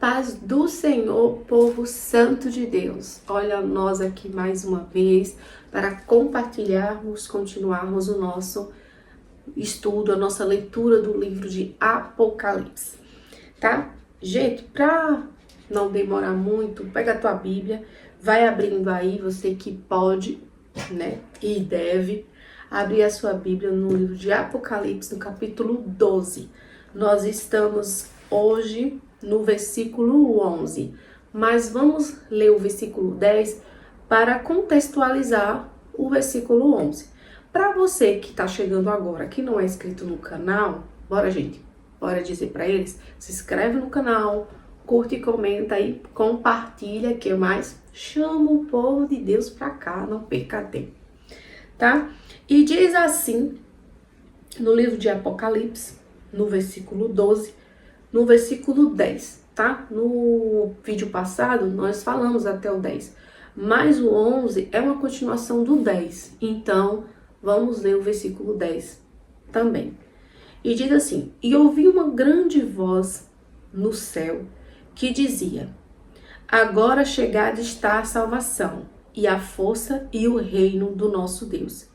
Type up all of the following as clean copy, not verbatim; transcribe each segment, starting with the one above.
paz do Senhor, povo santo de Deus. Olha nós aqui mais uma vez para compartilharmos, continuarmos o nosso estudo, a nossa leitura do livro de Apocalipse, tá? Gente, para não demorar muito, pega a tua Bíblia, vai abrindo aí, você que pode, né, e deve abrir a sua Bíblia no livro de Apocalipse, no capítulo 12. Nós estamos hoje no versículo 11, mas vamos ler o versículo 10 para contextualizar o versículo 11. Para você que está chegando agora, que não é inscrito no canal, bora gente, bora dizer para eles, se inscreve no canal, curte e comenta aí, compartilha, que mais chama o povo de Deus para cá, não perca tempo, tá? E diz assim, no livro de Apocalipse, no versículo 12, no versículo 10, tá? No vídeo passado, nós falamos até o 10, mas o 11 é uma continuação do 10, então vamos ler o versículo 10 também. E diz assim: E ouvi uma grande voz no céu que dizia: Agora chegada está a salvação, e a força e o reino do nosso Deus,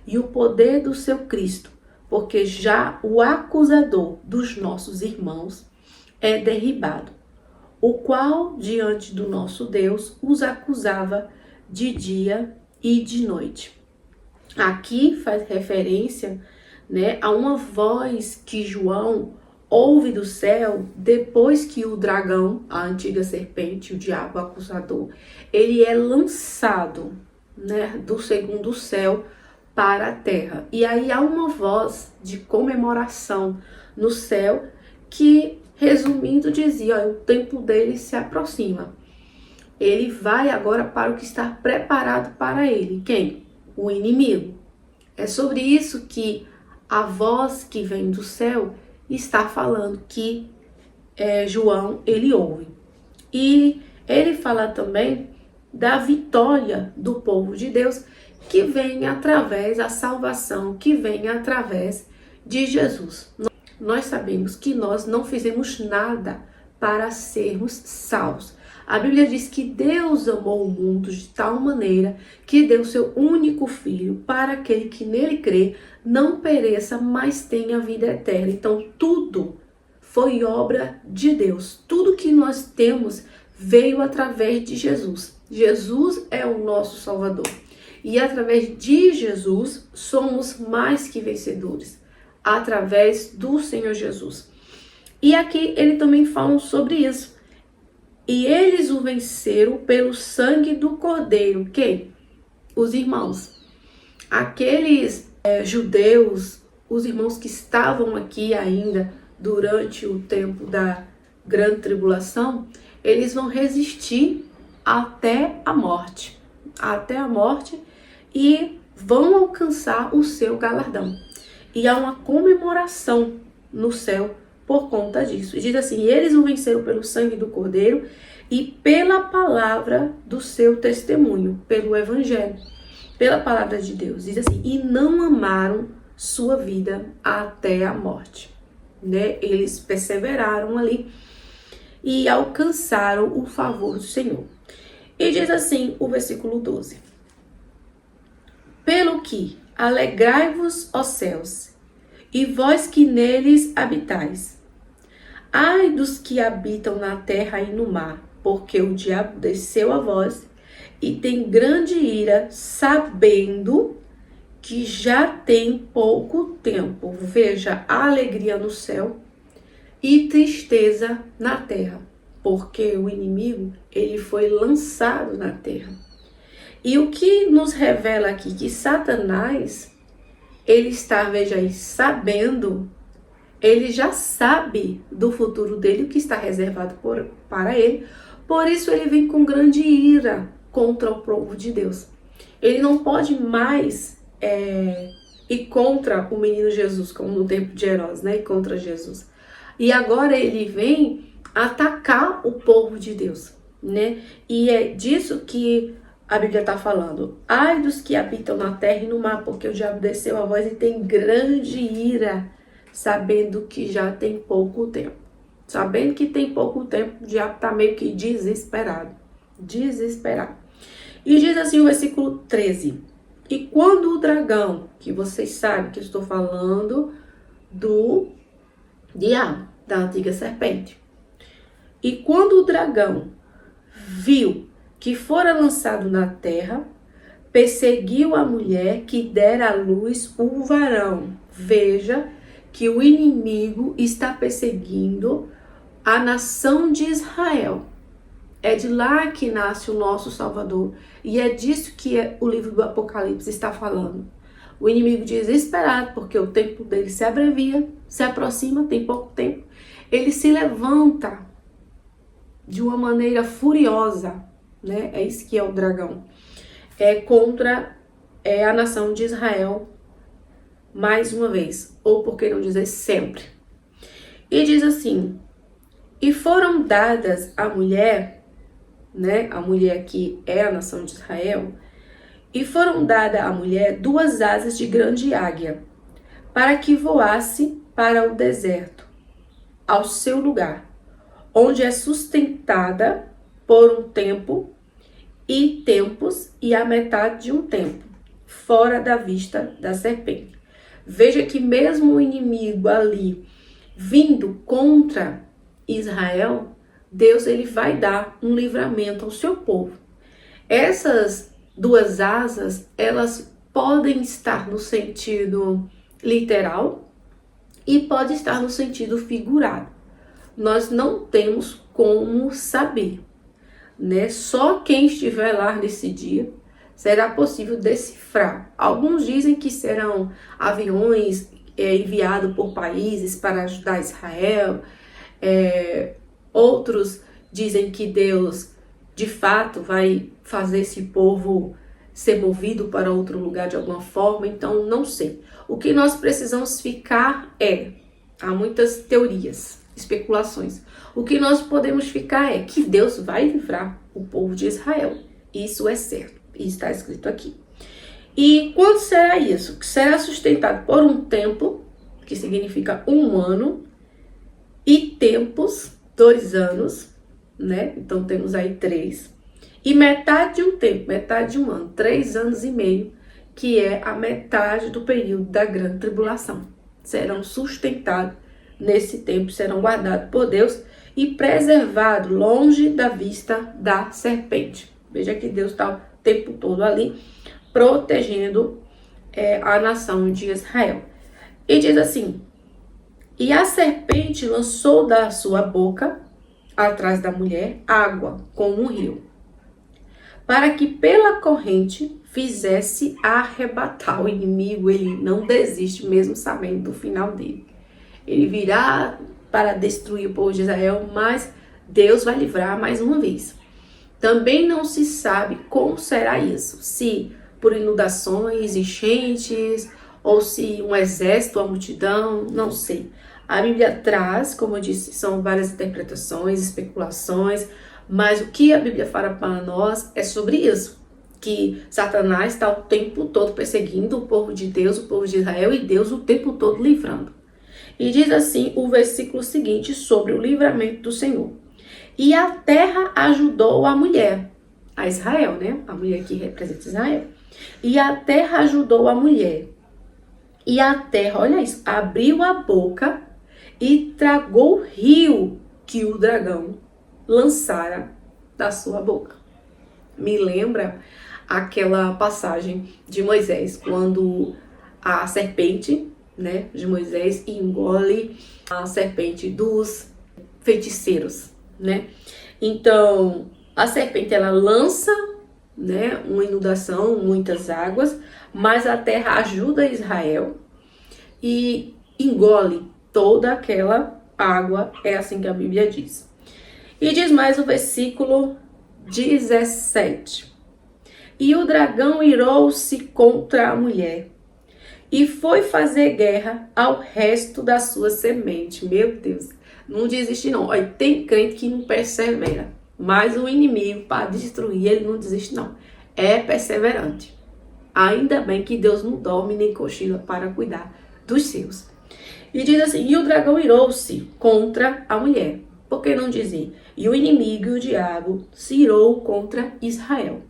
e o poder do seu Cristo, porque já o acusador dos nossos irmãos é derribado, o qual diante do nosso Deus os acusava de dia e de noite. Aqui faz referência, né, a uma voz que João ouve do céu depois que o dragão, a antiga serpente, o diabo acusador, ele é lançado, né, do segundo céu para a terra. E aí há uma voz de comemoração no céu que, resumindo, dizia: ó, o tempo dele se aproxima. Ele vai agora para o que está preparado para ele. Quem? O inimigo. É sobre isso que a voz que vem do céu está falando, que João, ele ouve. E ele fala também da vitória do povo de Deus, que vem através da salvação, que vem através de Jesus. Nós sabemos que nós não fizemos nada para sermos salvos. A Bíblia diz que Deus amou o mundo de tal maneira que deu seu único filho para aquele que nele crê não pereça, mas tenha vida eterna. Então tudo foi obra de Deus. Tudo que nós temos veio através de Jesus. Jesus é o nosso Salvador. E através de Jesus somos mais que vencedores. Através do Senhor Jesus. E aqui ele também fala sobre isso. E eles o venceram pelo sangue do Cordeiro. Quem? Os irmãos. Aqueles judeus, os irmãos que estavam aqui ainda durante o tempo da grande tribulação, eles vão resistir até a morte. Até a morte. E vão alcançar o seu galardão. E há uma comemoração no céu por conta disso. E diz assim: eles o venceram pelo sangue do Cordeiro e pela palavra do seu testemunho, pelo evangelho, pela palavra de Deus. Diz assim: e não amaram sua vida até a morte. Né? Eles perseveraram ali e alcançaram o favor do Senhor. E diz assim o versículo 12: Pelo que alegrai-vos, ó céus, e vós que neles habitais. Ai dos que habitam na terra e no mar, porque o diabo desceu a vós e tem grande ira, sabendo que já tem pouco tempo. Veja, a alegria no céu e tristeza na terra, porque o inimigo, ele foi lançado na terra. E o que nos revela aqui que Satanás, ele está, veja aí, sabendo, ele já sabe do futuro dele, o que está reservado para ele, por isso ele vem com grande ira contra o povo de Deus. Ele não pode mais ir contra o menino Jesus, como no tempo de Herodes, né? Contra Jesus. E agora ele vem atacar o povo de Deus, né? E é disso que a Bíblia está falando: ai dos que habitam na terra e no mar, porque o diabo desceu a vós e tem grande ira, sabendo que já tem pouco tempo. sabendo que tem pouco tempo, o diabo está meio que desesperado. Desesperado. E diz assim o versículo 13. E quando o dragão, que vocês sabem que eu estou falando do diabo, da antiga serpente. E quando o dragão viu que fora lançado na terra, perseguiu a mulher que dera à luz o varão. Veja que o inimigo está perseguindo a nação de Israel. É de lá que nasce o nosso Salvador. E é disso que o livro do Apocalipse está falando. O inimigo desesperado, porque o tempo dele se abrevia, se aproxima, tem pouco tempo. Ele se levanta de uma maneira furiosa, né? É isso que é o dragão. Contra a nação de Israel, mais uma vez. Ou por que não dizer sempre. E diz assim, e foram dadas à mulher, né? A mulher que é a nação de Israel, e foram dadas à mulher 2 asas de grande águia, para que voasse para o deserto, ao seu lugar, onde é sustentada por um tempo e tempos e a metade de um tempo, fora da vista da serpente. Veja que mesmo o inimigo ali vindo contra Israel, Deus ele vai dar um livramento ao seu povo. Essas 2 asas, elas podem estar no sentido literal e pode estar no sentido figurado. Nós não temos como saber, né? Só quem estiver lá nesse dia será possível decifrar. Alguns dizem que serão aviões enviados por países para ajudar Israel. Outros dizem que Deus de fato vai fazer esse povo ser movido para outro lugar de alguma forma, então não sei. O que nós precisamos ficar há muitas teorias, especulações. O que nós podemos ficar é que Deus vai livrar o povo de Israel. Isso é certo, e está escrito aqui. E quando será isso? Que será sustentado por um tempo, que significa 1 ano, e tempos, 2 anos, né? Então temos aí 3. E metade de um tempo, metade de 1 ano, 3 anos e meio, que é a metade do período da grande tribulação. Serão sustentados nesse tempo, serão guardados por Deus e preservados longe da vista da serpente. Veja que Deus está o tempo todo ali protegendo a nação de Israel. E diz assim, e a serpente lançou da sua boca, atrás da mulher, água como um rio, para que pela corrente fizesse arrebatar o inimigo. Ele não desiste mesmo sabendo do final dele. Ele virá para destruir o povo de Israel, mas Deus vai livrar mais uma vez. Também não se sabe como será isso, se por inundações, enchentes, ou se um exército, uma multidão, não sei. A Bíblia traz, como eu disse, são várias interpretações, especulações, mas o que a Bíblia fala para nós é sobre isso, que Satanás está o tempo todo perseguindo o povo de Deus, o povo de Israel, e Deus o tempo todo livrando. E diz assim o versículo seguinte sobre o livramento do Senhor. E a terra ajudou a mulher, a Israel, né? A mulher que representa Israel. E a terra ajudou a mulher. E a terra, olha isso, abriu a boca e tragou o rio que o dragão lançara da sua boca. Me lembra aquela passagem de Moisés, quando a serpente, né, de Moisés engole a serpente dos feiticeiros, né? Então, a serpente, ela lança, né, uma inundação, muitas águas, mas a terra ajuda Israel e engole toda aquela água, é assim que a Bíblia diz. E diz mais o versículo 17. E o dragão irou-se contra a mulher e foi fazer guerra ao resto da sua semente. Meu Deus, não desiste não. Olha, tem crente que não persevera, mas o inimigo, para destruir, ele não desiste não. É perseverante. Ainda bem que Deus não dorme nem cochila para cuidar dos seus. E diz assim, e o dragão irou-se contra a mulher. Por que não dizer? E o inimigo, o diabo, se irou contra Israel.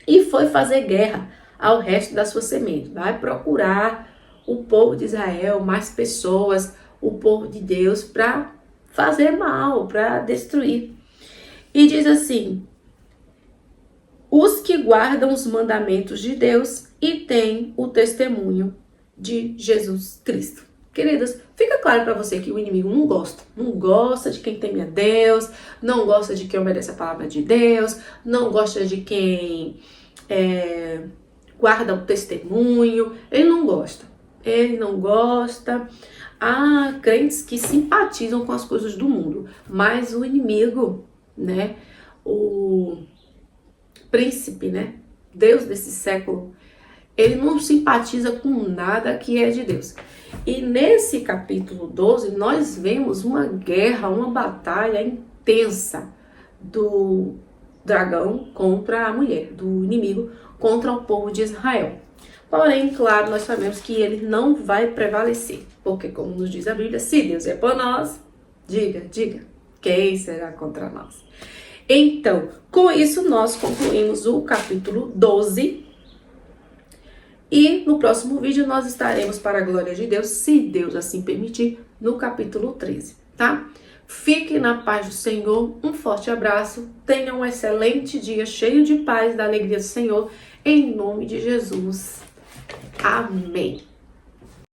E foi fazer guerra ao resto da sua semente. Vai procurar o povo de Israel, mais pessoas, o povo de Deus, para fazer mal, para destruir. E diz assim, os que guardam os mandamentos de Deus e têm o testemunho de Jesus Cristo. Queridas, fica claro para você que o inimigo não gosta de quem teme a Deus, não gosta de quem obedece a palavra de Deus, não gosta de quem guarda o testemunho, ele não gosta. Há crentes que simpatizam com as coisas do mundo, mas o inimigo, né, o príncipe, né, Deus desse século, ele não simpatiza com nada que é de Deus. E nesse capítulo 12, nós vemos uma guerra, uma batalha intensa do dragão contra a mulher, do inimigo contra o povo de Israel. Porém, claro, nós sabemos que ele não vai prevalecer, porque como nos diz a Bíblia, se Deus é por nós, diga, quem será contra nós? Então, com isso nós concluímos o capítulo 12. E no próximo vídeo nós estaremos, para a glória de Deus, se Deus assim permitir, no capítulo 13, tá? Fique na paz do Senhor, um forte abraço, tenha um excelente dia cheio de paz, da alegria do Senhor, em nome de Jesus. Amém.